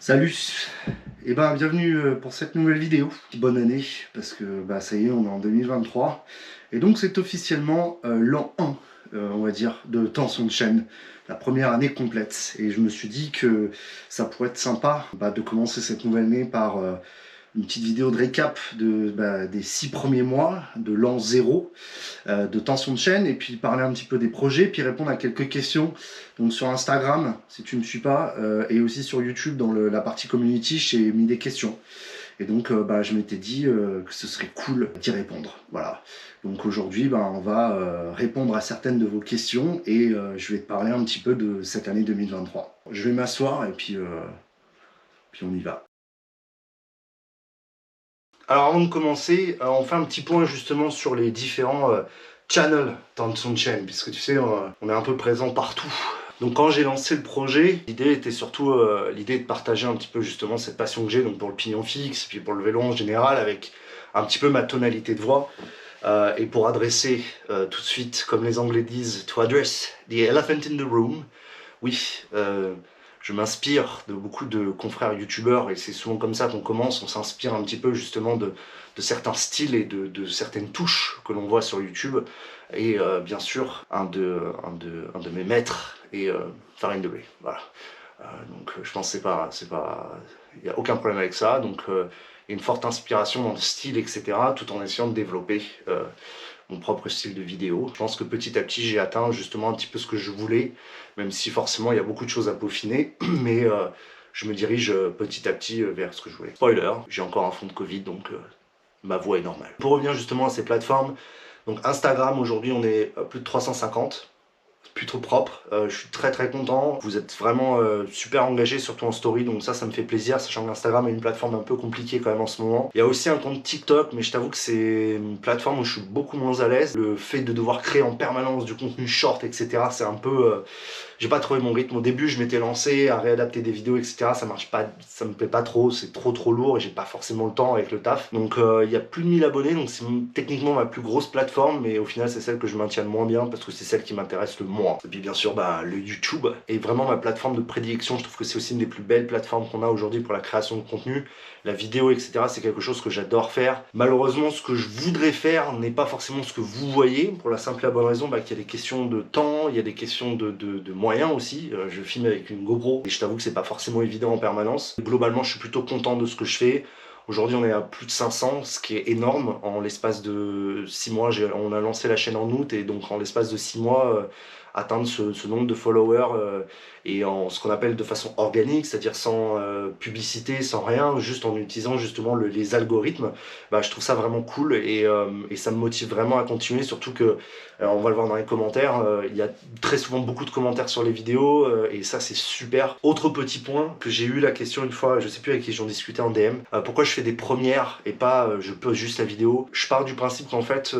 Salut, et bienvenue pour cette nouvelle vidéo. Bonne année, parce que ça y est, on est en 2023. Et donc c'est officiellement l'an 1, on va dire, de Tension de chaîne, la première année complète. Et je me suis dit que ça pourrait être sympa de commencer cette nouvelle année par une petite vidéo de récap des 6 premiers mois de l'an 0 de Tension de chaîne, et puis parler un petit peu des projets, puis répondre à quelques questions donc sur Instagram si tu ne me suis pas, et aussi sur YouTube dans la partie community j'ai mis des questions, et donc je m'étais dit que ce serait cool d'y répondre. Voilà, donc aujourd'hui on va répondre à certaines de vos questions, et je vais te parler un petit peu de cette année 2023. Je vais m'asseoir et puis on y va. Alors avant de commencer, on fait un petit point justement sur les différents channels Tension de chaîne, puisque tu sais, on est un peu présent partout. Donc quand j'ai lancé le projet, l'idée était surtout l'idée de partager un petit peu justement cette passion que j'ai donc pour le pignon fixe, puis pour le vélo en général, avec un petit peu ma tonalité de voix. Et pour adresser tout de suite, comme les Anglais disent, to address the elephant in the room, oui, je m'inspire de beaucoup de confrères youtubeurs, et c'est souvent comme ça qu'on commence, on s'inspire un petit peu justement de certains styles et de certaines touches que l'on voit sur YouTube. Et bien sûr, un de mes maîtres est Farin Degree. Voilà. Donc je pense que il n'y a aucun problème avec ça. Donc il y a une forte inspiration dans le style, etc., tout en essayant de développer mon propre style de vidéo. Je pense que petit à petit j'ai atteint justement un petit peu ce que je voulais, même si forcément il y a beaucoup de choses à peaufiner, mais je me dirige petit à petit vers ce que je voulais. Spoiler, j'ai encore un fond de Covid, donc ma voix est normale. Pour revenir justement à ces plateformes, donc Instagram, aujourd'hui on est plus de 350, plutôt propre, je suis très content. Vous êtes vraiment super engagés, surtout en story, donc ça me fait plaisir, sachant qu'Instagram est une plateforme un peu compliquée quand même en ce moment. Il y a aussi un compte TikTok, mais je t'avoue que c'est une plateforme où je suis beaucoup moins à l'aise. Le fait de devoir créer en permanence du contenu short, etc., c'est un peu... j'ai pas trouvé mon rythme. Au début, je m'étais lancé à réadapter des vidéos, etc. Ça marche pas, ça me plaît pas trop, c'est trop lourd et j'ai pas forcément le temps avec le taf. Donc il y a plus de 1000 abonnés, donc c'est techniquement ma plus grosse plateforme, mais au final c'est celle que je maintiens le moins bien parce que c'est celle qui m'intéresse le moins. Et puis bien sûr, le YouTube est vraiment ma plateforme de prédilection. Je trouve que c'est aussi une des plus belles plateformes qu'on a aujourd'hui pour la création de contenu. La vidéo, etc., c'est quelque chose que j'adore faire. Malheureusement, ce que je voudrais faire n'est pas forcément ce que vous voyez, pour la simple et la bonne raison qu'il y a des questions de temps, il y a des questions de moyens aussi. Je filme avec une GoPro et je t'avoue que c'est pas forcément évident en permanence. Globalement, je suis plutôt content de ce que je fais. Aujourd'hui, on est à plus de 500, ce qui est énorme. En l'espace de 6 mois, on a lancé la chaîne en août, et donc en l'espace de 6 mois, atteindre ce nombre de followers et en ce qu'on appelle de façon organique, c'est-à-dire sans publicité, sans rien, juste en utilisant justement les algorithmes, je trouve ça vraiment cool, et ça me motive vraiment à continuer, surtout que, on va le voir dans les commentaires, il y a très souvent beaucoup de commentaires sur les vidéos, et ça c'est super. Autre petit point, que j'ai eu la question une fois, je sais plus avec qui j'en discutais en DM, pourquoi je fais des premières et pas je pose juste la vidéo. Je pars du principe qu'en fait,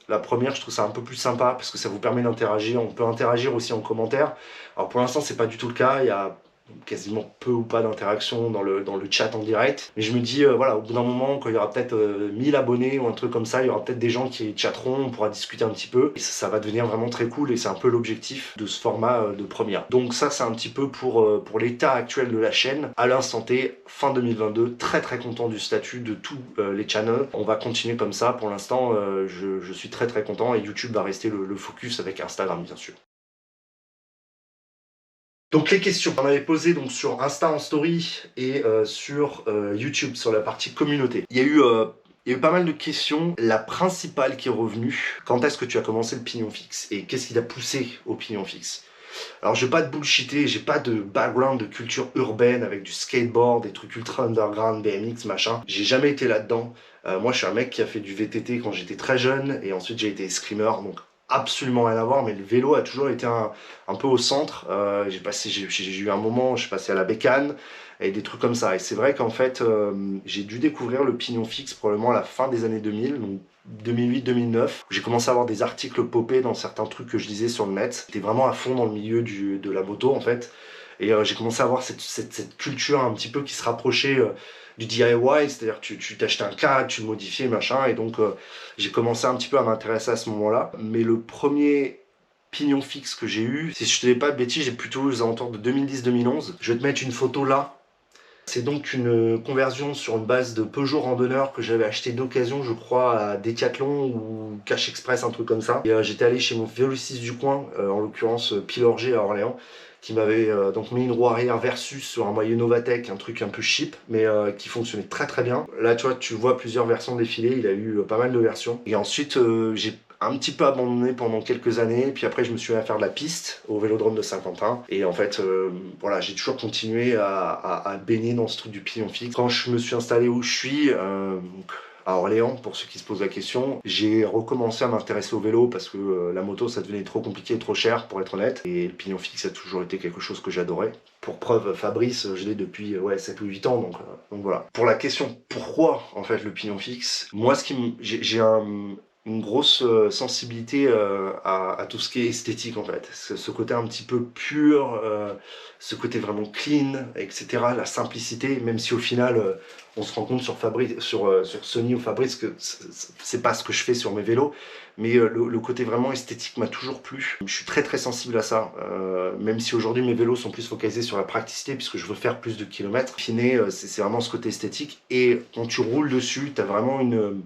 la première, je trouve ça un peu plus sympa parce que ça vous permet d'interagir, on peut interagir aussi en commentaire. Alors pour l'instant c'est pas du tout le cas, il y a quasiment peu ou pas d'interaction dans le chat en direct, mais je me dis voilà, au bout d'un moment, quand il y aura peut-être 1000 abonnés ou un truc comme ça, il y aura peut-être des gens qui chatteront, on pourra discuter un petit peu, et ça va devenir vraiment très cool, et c'est un peu l'objectif de ce format de première. Donc ça c'est un petit peu pour l'état actuel de la chaîne, à l'instant T, fin 2022, très content du statut de tous les channels. On va continuer comme ça, pour l'instant je suis très content, et YouTube va rester le focus avec Instagram bien sûr. Donc les questions qu'on avait posées donc sur Insta en story et sur YouTube, sur la partie communauté. Il y a eu pas mal de questions. La principale qui est revenue, quand est-ce que tu as commencé le pignon fixe et qu'est-ce qui t'a poussé au pignon fixe? Alors je vais pas te bullshiter, j'ai pas de background de culture urbaine avec du skateboard, des trucs ultra underground, BMX, machin. J'ai jamais été là-dedans. Moi je suis un mec qui a fait du VTT quand j'étais très jeune, et ensuite j'ai été escrimeur, donc absolument rien à voir, mais le vélo a toujours été un peu au centre. J'ai eu un moment, je suis passé à la bécane et des trucs comme ça. Et c'est vrai qu'en fait, j'ai dû découvrir le pignon fixe probablement à la fin des années 2000, donc 2008-2009. J'ai commencé à avoir des articles popés dans certains trucs que je lisais sur le net. J'étais vraiment à fond dans le milieu de la moto en fait. Et j'ai commencé à avoir cette culture un petit peu qui se rapprochait du DIY, c'est-à-dire que tu t'achetais un cadre, tu le modifiais, machin, et donc j'ai commencé un petit peu à m'intéresser à ce moment-là. Mais le premier pignon fixe que j'ai eu, si je te dis pas de bêtises, j'ai plutôt aux alentours de 2010-2011. Je vais te mettre une photo là, C'est donc une conversion sur une base de Peugeot Randonneur que j'avais acheté d'occasion, je crois, à Decathlon ou Cash Express, un truc comme ça. Et j'étais allé chez mon vélociste du coin, en l'occurrence Pilorger à Orléans, qui m'avait donc mis une roue arrière Versus sur un moyeu Novatec, un truc un peu cheap, mais qui fonctionnait très très bien. Là, tu vois plusieurs versions défiler, il a eu pas mal de versions. Et ensuite, j'ai un petit peu abandonné pendant quelques années, puis après je me suis mis à faire de la piste au Vélodrome de Saint-Quentin, et en fait voilà, j'ai toujours continué à baigner dans ce truc du pignon fixe. Quand je me suis installé où je suis, à Orléans, pour ceux qui se posent la question, j'ai recommencé à m'intéresser au vélo parce que la moto ça devenait trop compliqué et trop cher pour être honnête, et le pignon fixe a toujours été quelque chose que j'adorais. Pour preuve, Fabrice, je l'ai depuis 7 ou 8 ans, donc voilà. Pour la question pourquoi en fait le pignon fixe, moi j'ai une grosse sensibilité à tout ce qui est esthétique en fait. Ce côté un petit peu pur, ce côté vraiment clean, etc. La simplicité, même si au final on se rend compte sur Sony ou Fabrice que c'est pas ce que je fais sur mes vélos, mais le côté vraiment esthétique m'a toujours plu. Je suis très très sensible à ça, même si aujourd'hui mes vélos sont plus focalisés sur la praticité puisque je veux faire plus de kilomètres. Finé, c'est vraiment ce côté esthétique, et quand tu roules dessus, t'as vraiment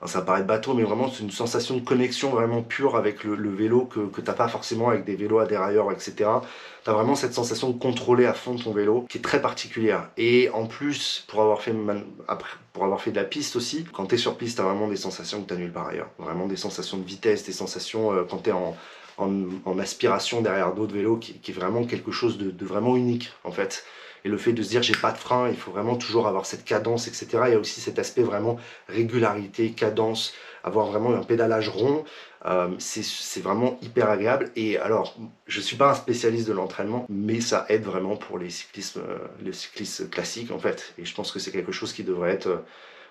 ça paraît bateau, mais vraiment c'est une sensation de connexion vraiment pure avec le vélo que t'as pas forcément avec des vélos à dérailleur, etc. T'as vraiment cette sensation de contrôler à fond ton vélo qui est très particulière. Et en plus, pour avoir fait de la piste aussi, quand t'es sur piste, t'as vraiment des sensations que t'as nulle part ailleurs. Vraiment des sensations de vitesse, des sensations quand t'es en aspiration derrière d'autres vélos qui est vraiment quelque chose de vraiment unique en fait. Et le fait de se dire j'ai pas de frein, il faut vraiment toujours avoir cette cadence, etc. Il y a aussi cet aspect vraiment régularité, cadence, avoir vraiment un pédalage rond. C'est vraiment hyper agréable. Et alors, je suis pas un spécialiste de l'entraînement, mais ça aide vraiment pour les cyclistes classiques en fait. Et je pense que c'est quelque chose qui devrait être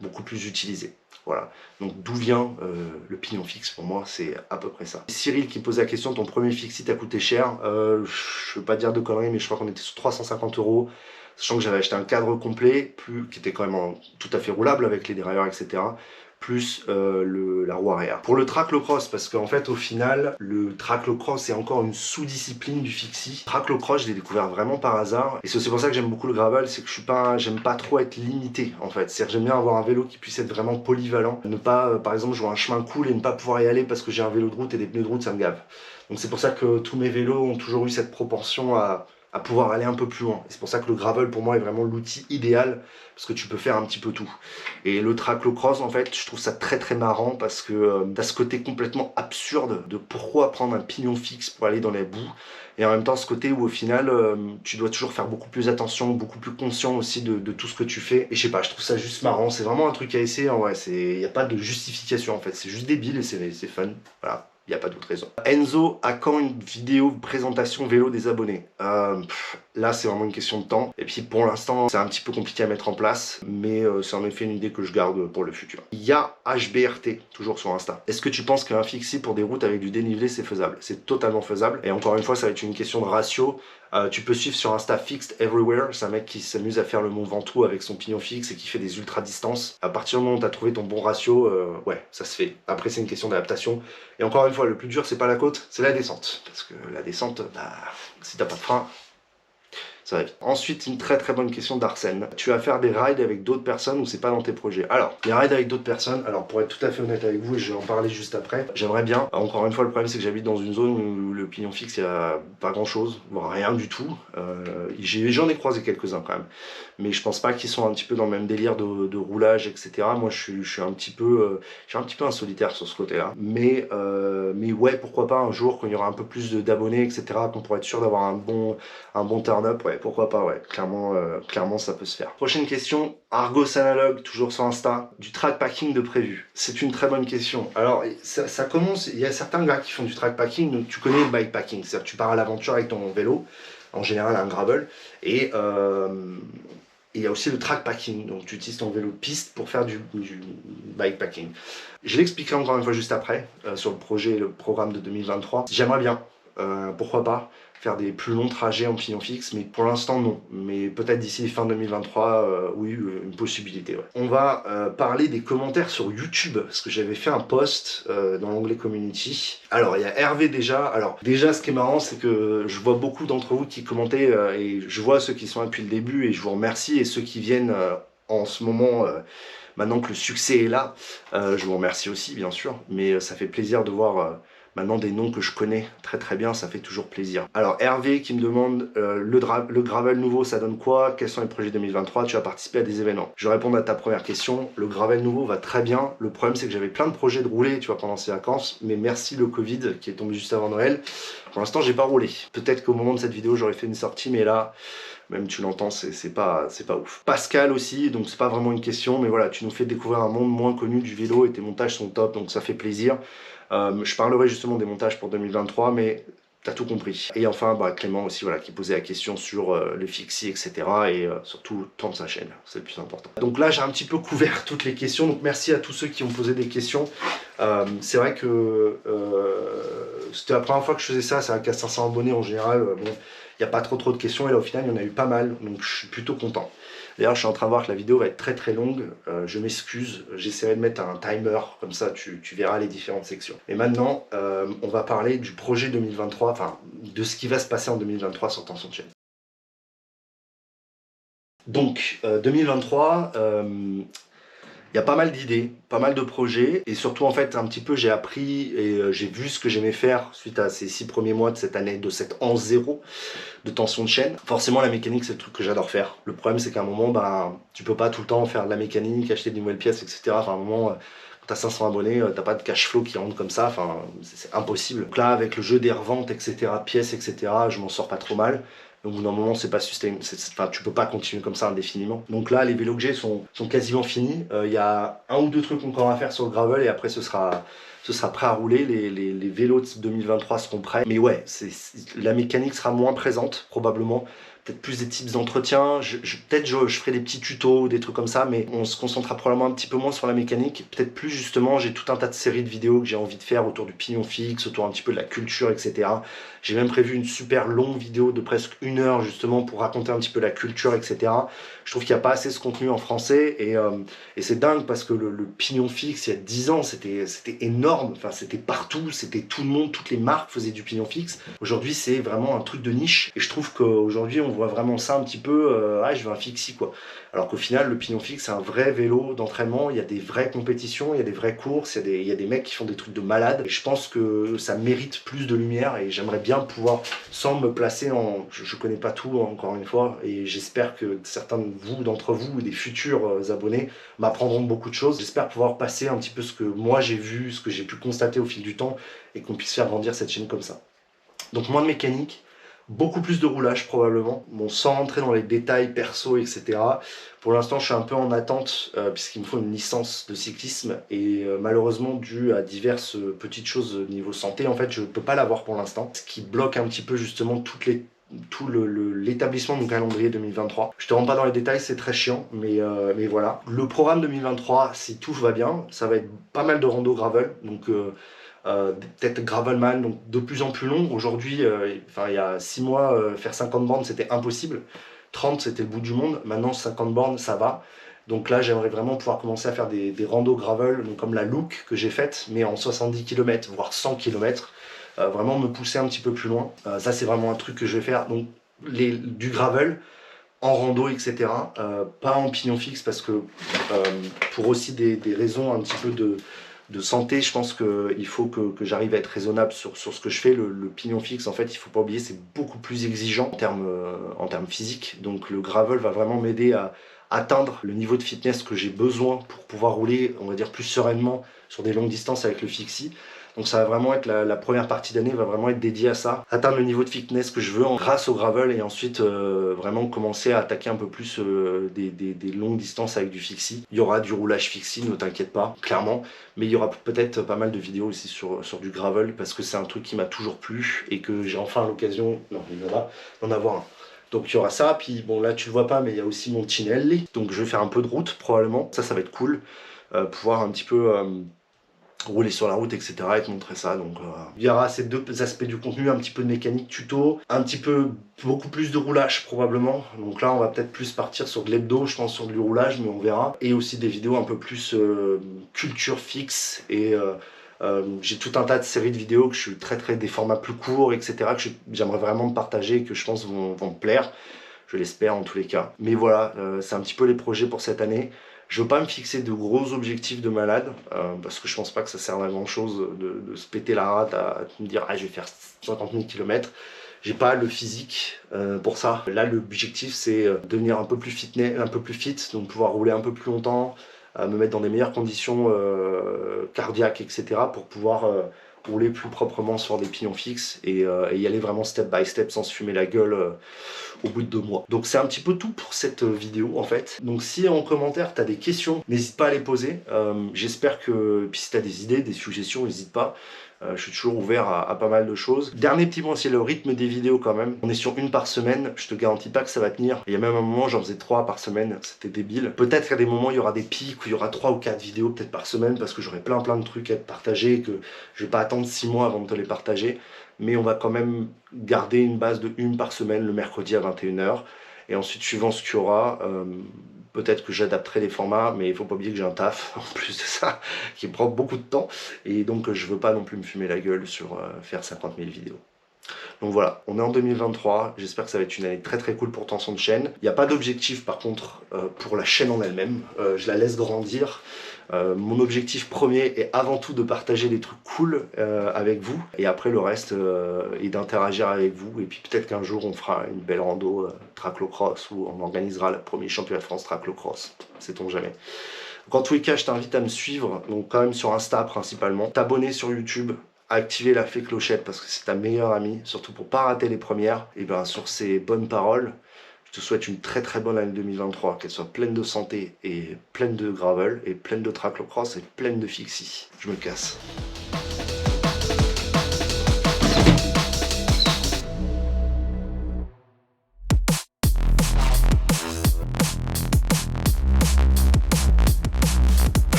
beaucoup plus utilisé. Voilà. Donc d'où vient le pignon fixe? Pour moi, c'est à peu près ça. Cyril qui pose la question, ton premier fixie t'a coûté cher? Je veux pas dire de conneries, mais je crois qu'on était sur 350 €, sachant que j'avais acheté un cadre complet, qui était quand même tout à fait roulable avec les dérailleurs, etc. Plus la roue arrière. Pour le tracklocross, parce qu'en fait au final, le tracklocross c'est encore une sous-discipline du fixie. Tracklocross, je l'ai découvert vraiment par hasard, et c'est aussi pour ça que j'aime beaucoup le gravel, c'est que j'aime pas trop être limité en fait. C'est-à-dire j'aime bien avoir un vélo qui puisse être vraiment polyvalent, ne pas par exemple jouer un chemin cool et ne pas pouvoir y aller parce que j'ai un vélo de route et des pneus de route, ça me gave. Donc c'est pour ça que tous mes vélos ont toujours eu cette propension à pouvoir aller un peu plus loin. Et c'est pour ça que le gravel pour moi est vraiment l'outil idéal, parce que tu peux faire un petit peu tout. Et le tracklocross en fait, je trouve ça très très marrant parce que t'as ce côté complètement absurde de pourquoi prendre un pignon fixe pour aller dans la boue, et en même temps ce côté où au final tu dois toujours faire beaucoup plus attention, beaucoup plus conscient aussi de tout ce que tu fais. Et je sais pas, je trouve ça juste marrant, c'est vraiment un truc à essayer, ouais, il n'y a pas de justification en fait, c'est juste débile et c'est fun, voilà. Il n'y a pas d'autre raison. Enzo, à quand une vidéo présentation vélo des abonnés? Là, c'est vraiment une question de temps. Et puis pour l'instant, c'est un petit peu compliqué à mettre en place, mais c'est en effet une idée que je garde pour le futur. Il y a HBRT, toujours sur Insta. Est-ce que tu penses qu'un fixie pour des routes avec du dénivelé, c'est faisable? C'est totalement faisable. Et encore une fois, ça va être une question de ratio. Tu peux suivre sur Insta Fixed Everywhere, c'est un mec qui s'amuse à faire le Mont Ventoux avec son pignon fixe et qui fait des ultra distances. À partir du moment où tu as trouvé ton bon ratio, ouais, ça se fait. Après, c'est une question d'adaptation. Et encore une fois, le plus dur, c'est pas la côte, c'est la descente. Parce que la descente, si t'as pas de frein, ça va vite. Ensuite, une très très bonne question d'Arsène. Tu vas faire des rides avec d'autres personnes ou c'est pas dans tes projets? Alors, les rides avec d'autres personnes, alors pour être tout à fait honnête avec vous, et je vais en parler juste après, j'aimerais bien. Encore une fois, le problème c'est que j'habite dans une zone où le pignon fixe, il n'y a pas grand chose, voire rien du tout. J'en ai croisé quelques-uns quand même, mais je pense pas qu'ils sont un petit peu dans le même délire de roulage, etc. Moi, je suis un petit peu un solitaire sur ce côté-là. Mais ouais, pourquoi pas un jour quand il y aura un peu plus d'abonnés, etc., qu'on pourra être sûr d'avoir un bon turn-up, ouais, pourquoi pas, ouais, clairement ça peut se faire. Prochaine question, Argos Analogue, toujours sur Insta, du trackpacking de prévu. C'est une très bonne question. Alors, ça commence, il y a certains gars qui font du trackpacking, donc tu connais le bikepacking, c'est-à-dire que tu pars à l'aventure avec ton vélo, en général un gravel, et il y a aussi le trackpacking, donc tu utilises ton vélo de piste pour faire du bikepacking. Je l'expliquerai encore une fois juste après, sur le projet et le programme de 2023. J'aimerais bien pourquoi pas faire des plus longs trajets en pignon fixe, mais pour l'instant non. Mais peut-être d'ici fin 2023, oui, une possibilité. Ouais. On va parler des commentaires sur YouTube, parce que j'avais fait un post dans l'onglet Community. Alors, il y a Hervé déjà. Alors, déjà, ce qui est marrant, c'est que je vois beaucoup d'entre vous qui commentaient, et je vois ceux qui sont là depuis le début, et je vous remercie, et ceux qui viennent en ce moment... maintenant que le succès est là, je vous remercie aussi bien sûr, mais ça fait plaisir de voir maintenant des noms que je connais très très bien, ça fait toujours plaisir. Alors Hervé qui me demande le gravel nouveau ça donne quoi? Quels sont les projets 2023? Tu vas participer à des événements. Je vais répondre à ta première question, le gravel nouveau va très bien, le problème c'est que j'avais plein de projets de rouler tu vois pendant ces vacances, mais merci le Covid qui est tombé juste avant Noël, pour l'instant j'ai pas roulé. Peut-être qu'au moment de cette vidéo j'aurais fait une sortie, mais là même tu l'entends, c'est pas ouf. Pascal aussi, donc c'est pas vraiment une question, mais voilà, tu nous fais découvrir un monde moins connu du vélo et tes montages sont top, donc ça fait plaisir. Je parlerai justement des montages pour 2023, mais t'as tout compris. Et enfin, bah, Clément aussi, voilà, qui posait la question sur le fixie, etc. Et surtout, le temps de sa chaîne, c'est le plus important. Donc là, j'ai un petit peu couvert toutes les questions, donc merci à tous ceux qui ont posé des questions. C'est vrai que c'était la première fois que je faisais ça, c'est vrai qu'à 500 abonnés en général, bon, il n'y a pas trop de questions, et là au final, il y en a eu pas mal, donc je suis plutôt content. D'ailleurs, je suis en train de voir que la vidéo va être très très longue, je m'excuse, j'essaierai de mettre un timer, comme ça tu verras les différentes sections. Et maintenant, on va parler du projet 2023, enfin de ce qui va se passer en 2023 sur Tension Chain. Donc, 2023, il y a pas mal d'idées, pas mal de projets, et surtout en fait un petit peu j'ai appris et j'ai vu ce que j'aimais faire suite à ces 6 premiers mois de cette année, de cette an zéro de tension de chaîne. Forcément la mécanique c'est le truc que j'adore faire. Le problème c'est qu'à un moment ben, tu peux pas tout le temps faire de la mécanique, acheter de nouvelles pièces, etc. Enfin à un moment quand t'as 500 abonnés, t'as pas de cash flow qui rentre comme ça, enfin c'est impossible. Donc là avec le jeu des reventes, etc., pièces, etc., je m'en sors pas trop mal. Au bout d'un moment, c'est pas sustain, enfin, tu peux pas continuer comme ça indéfiniment. Donc là, les vélos que j'ai sont quasiment finis. Il y a un ou deux trucs encore à faire sur le gravel et après ce sera prêt à rouler. Les vélos de 2023 seront prêts. Mais ouais, la mécanique sera moins présente probablement. Peut-être plus des types d'entretien, peut-être je ferai des petits tutos, des trucs comme ça, mais on se concentrera probablement un petit peu moins sur la mécanique, peut-être plus justement, j'ai tout un tas de séries de vidéos que j'ai envie de faire autour du pignon fixe, autour un petit peu de la culture, etc. J'ai même prévu une super longue vidéo de presque 1 heure justement pour raconter un petit peu la culture, etc. Je trouve qu'il n'y a pas assez ce contenu en français, et c'est dingue parce que le pignon fixe, il y a 10 ans, c'était énorme, enfin c'était partout, c'était tout le monde, toutes les marques faisaient du pignon fixe. Aujourd'hui, c'est vraiment un truc de niche, et je trouve qu'aujourd'hui, on voit vraiment ça un petit peu, ah je veux un fixie quoi. Alors qu'au final le pignon fixe c'est un vrai vélo d'entraînement, il y a des vraies compétitions, il y a des vraies courses, il y a des mecs qui font des trucs de malade, et je pense que ça mérite plus de lumière, et j'aimerais bien pouvoir, sans me placer en... Je connais pas tout encore une fois, et j'espère que certains d'entre vous, des futurs abonnés, m'apprendront beaucoup de choses. J'espère pouvoir passer un petit peu ce que moi j'ai vu, ce que j'ai pu constater au fil du temps, et qu'on puisse faire grandir cette chaîne comme ça. Donc moins de mécanique, beaucoup plus de roulage probablement, bon, sans rentrer dans les détails perso, etc. Pour l'instant, je suis un peu en attente puisqu'il me faut une licence de cyclisme, et malheureusement, dû à diverses petites choses niveau santé, en fait, je ne peux pas l'avoir pour l'instant, ce qui bloque un petit peu justement tout l'établissement de mon calendrier 2023. Je te rentre pas dans les détails, c'est très chiant, mais voilà. Le programme 2023, si tout va bien, ça va être pas mal de rando gravel, donc peut-être gravelman, donc de plus en plus long. Aujourd'hui, il y a 6 mois, faire 50 bornes c'était impossible, 30 c'était le bout du monde, maintenant 50 bornes ça va. Donc là j'aimerais vraiment pouvoir commencer à faire des randos gravel, donc comme la Look que j'ai faite, mais en 70 km, voire 100 km, vraiment me pousser un petit peu plus loin. Ça c'est vraiment un truc que je vais faire, donc du gravel en rando, etc. Pas en pignon fixe parce que pour aussi des raisons un petit peu de santé, je pense qu'il faut que j'arrive à être raisonnable sur ce que je fais. Le pignon fixe, en fait, il faut pas oublier, c'est beaucoup plus exigeant en termes physiques. Donc le gravel va vraiment m'aider à atteindre le niveau de fitness que j'ai besoin pour pouvoir rouler, on va dire, plus sereinement sur des longues distances avec le fixie. Donc ça va vraiment être la première partie d'année va vraiment être dédiée à ça, atteindre le niveau de fitness que je veux grâce au gravel, et ensuite vraiment commencer à attaquer un peu plus des longues distances avec du fixie. Il y aura du roulage fixie, ne t'inquiète pas, clairement, mais il y aura peut-être pas mal de vidéos aussi sur du gravel parce que c'est un truc qui m'a toujours plu et que j'ai enfin l'occasion, non il y en a, d'en avoir un. Donc il y aura ça, puis bon là tu le vois pas mais il y a aussi mon Tinelli, donc je vais faire un peu de route probablement, ça va être cool, pouvoir un petit peu rouler sur la route, etc. et te montrer ça. Donc il y aura ces deux aspects du contenu, un petit peu de mécanique tuto, un petit peu beaucoup plus de roulage probablement. Donc là on va peut-être plus partir sur de l'hebdo, je pense, sur du roulage, mais on verra. Et aussi des vidéos un peu plus culture fixe et j'ai tout un tas de séries de vidéos que je suis très des formats plus courts, etc. que j'aimerais vraiment me partager et que je pense vont me plaire. Je l'espère en tous les cas. Mais voilà, c'est un petit peu les projets pour cette année. Je veux pas me fixer de gros objectifs de malade, parce que je pense pas que ça sert à grand chose de se péter la rate à me dire ah, je vais faire 50 000 km. J'ai pas le physique pour ça. Là, l'objectif c'est devenir un peu plus fit, donc pouvoir rouler un peu plus longtemps, me mettre dans des meilleures conditions cardiaques, etc. pour pouvoir rouler plus proprement sur des pignons fixes et y aller vraiment step by step sans se fumer la gueule au bout de 2 mois. Donc c'est un petit peu tout pour cette vidéo en fait. Donc si en commentaire tu as des questions, n'hésite pas à les poser. J'espère que, puis si tu as des idées, des suggestions, n'hésite pas. Je suis toujours ouvert à pas mal de choses. Dernier petit point, c'est le rythme des vidéos quand même. On est sur une par semaine, je te garantis pas que ça va tenir. Il y a même un moment, j'en faisais 3 par semaine, c'était débile. Peut-être qu'à des moments, il y aura des pics où il y aura 3 ou 4 vidéos peut-être par semaine parce que j'aurai plein de trucs à te partager, que je vais pas attendre 6 mois avant de te les partager. Mais on va quand même garder une base de 1 par semaine le mercredi à 21h. Et ensuite, suivant ce qu'il y aura, peut-être que j'adapterai les formats, mais il faut pas oublier que j'ai un taf, en plus de ça, qui me prend beaucoup de temps. Et donc, je veux pas non plus me fumer la gueule sur faire 50 000 vidéos. Donc voilà, on est en 2023, j'espère que ça va être une année très cool pour Tension de chaîne. Il n'y a pas d'objectif par contre pour la chaîne en elle-même, je la laisse grandir. Mon objectif premier est avant tout de partager des trucs cool avec vous, et après le reste est d'interagir avec vous, et puis peut-être qu'un jour on fera une belle rando traclocross, ou on organisera le premier championnat de France traclocross, sait-on jamais. Donc en tous les cas, je t'invite à me suivre, donc quand même sur Insta principalement, t'abonner sur YouTube, activer la fée clochette parce que c'est ta meilleure amie, surtout pour pas rater les premières. Et bien sur ces bonnes paroles, je te souhaite une très bonne année 2023, qu'elle soit pleine de santé et pleine de gravel et pleine de traclocross et pleine de fixie. Je me casse.